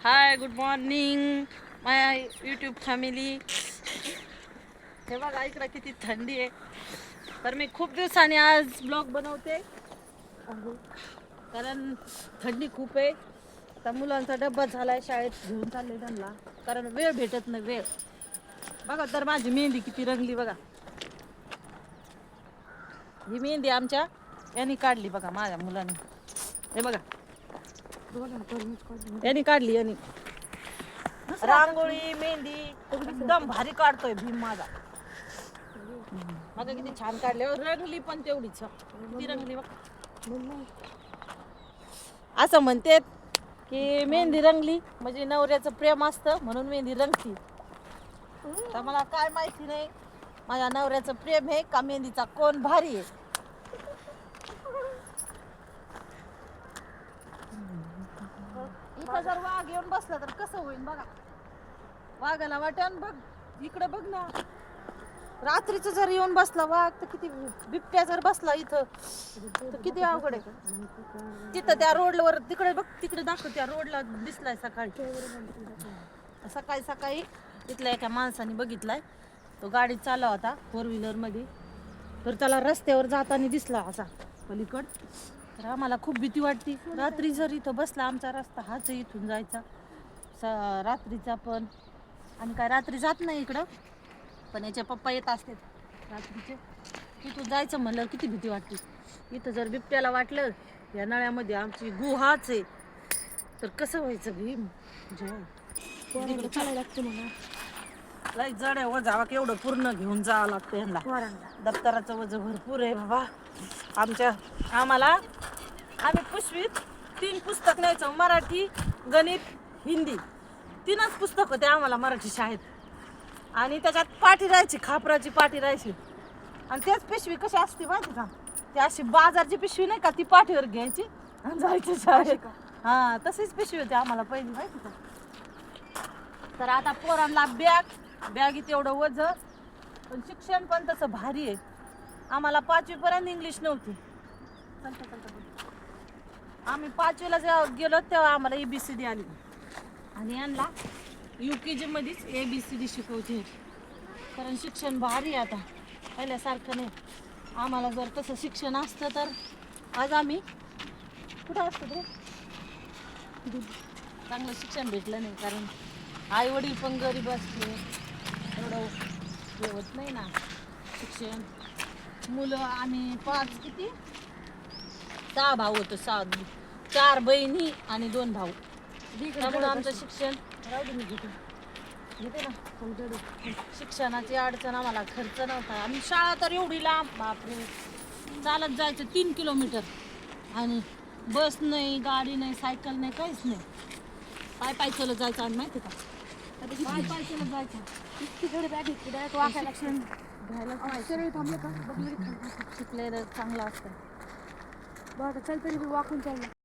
हाय, good morning माय YouTube family. हे बघा इकडं किती थंडी आहे. तर मी खूप दिवसांनी आज ब्लॉग बनवते कारण थंडी खूप आहे. आता मुलांचा डब्बा झालाय, शाळेत घेऊन चालले त्यांना, कारण वेळ भेटत नाही. वेळ बघा तर माझी मेहंदी किती रंगली बघा. ही मेहंदी आमच्या यांनी काढली बघा, माझ्या मुलांनी. हे बघा यांनी काढली, यांनी रांगोळी मेहंदी एकदम भारी काढतोय भीम माझा. माझा किती छान काढले, रंगली पण तेवढीच. किती रंगली बघ. असं म्हणतात की मेहंदी रंगली म्हणजे नवऱ्याचं प्रेम असतं, म्हणून मेहंदी रंगती. तर मला काय माहिती नाही माझ्या नवऱ्याचं प्रेम आहे का मेहंदीचा कोण भारी आहे. इथं जर वाघ येऊन बसला तर कसं होईल बघा. वाघाला वाटण बघ, इकडे बघ ना. रात्रीच जर येऊन बसला वाघ तर किती, बिबट्या जर बसला इथं तर किती अवघड आहे. तिथं त्या रोडवर तिकडे बघ, तिकडे दाखव, त्या रोडला दिसलाय सकाळी. सकाळी सकाळी तिथल्या एका माणसाने बघितलाय. तो गाडी चालला होता 4 व्हीलर मध्ये, तर त्याला रस्त्यावर जाताना दिसला असा पलीकड. तर आम्हाला खूप भीती वाटते. रात्री जर इथं बसला, आमचा रस्ता हाच आहे इथून जायचा रात्रीचा पण. आणि काय रात्री जात नाही इकडं, पण याचे पप्पा येत असतात रात्रीचे. तिथून जायचं म्हणलं किती भीती वाटते. इथं जर बिबट्याला वाटलं या नळ्यामध्ये आमची गुहाच आहे तर कसं व्हायचं भीम. चालायला लागतं मला, लई जड आहे वजावा, केवढं पूर्ण घेऊन जावं लागतं यांना. दप्तराचं वजन भरपूर आहे बाबा आमच्या. आम्ही पिशवीत 3 पुस्तक न्यायचो, मराठी, गणित, हिंदी. 3च पुस्तक होते आम्हाला मराठी शाळेत. आणि त्याच्यात पाटी राहायची, खापराची पाटी राहायची. आणि त्याच पिशवी कशी असते माहिती का, ती अशी बाजारची पिशवी नाही का, ती पाठीवर घ्यायची आणि जायची शाळेत. हा, तशीच पिशवी होती आम्हाला पहिली माहिती का. तर आता पोरांना बॅगीत एवढं वजन, पण शिक्षण पण तसं भारी आहे. आम्हाला 5वी पर्यंत इंग्लिश नव्हती. आम्ही 5वीला जेव्हा गेलो तेव्हा आम्हाला ABCD आली. आणि यांना UKG मध्येच ABCD शिकवते. कारण शिक्षण भारी आहे आता, पहिल्यासारखं नाही. आम्हाला जर तसं शिक्षण असतं तर आज आम्ही कुठं असतो रे. चांगलं शिक्षण भेटलं नाही, कारण आई वडील पण गरीब असते, एवढं हे होत नाही ना शिक्षण. मुलं आम्ही 6 भाऊ होतो, 4 बहिणी आणि 2 भाऊ. त्यामुळे आमचं शिक्षण घेते ना. शिक्षणाची अडचण, आम्हाला खर्च नव्हता. आणि शाळा तर एवढी लांब, बापरे, चालत जायचं 3 किलोमीटर. आणि बस नाही, गाडी नाही, सायकल नाही, काहीच नाही. पाय चालत जायचं. आणि माहिती का, पाय चालत जायचं. शिक्षण घ्यायला शिकलेलं चांगलं असतं. बरं चल तरी वाकून चाललं.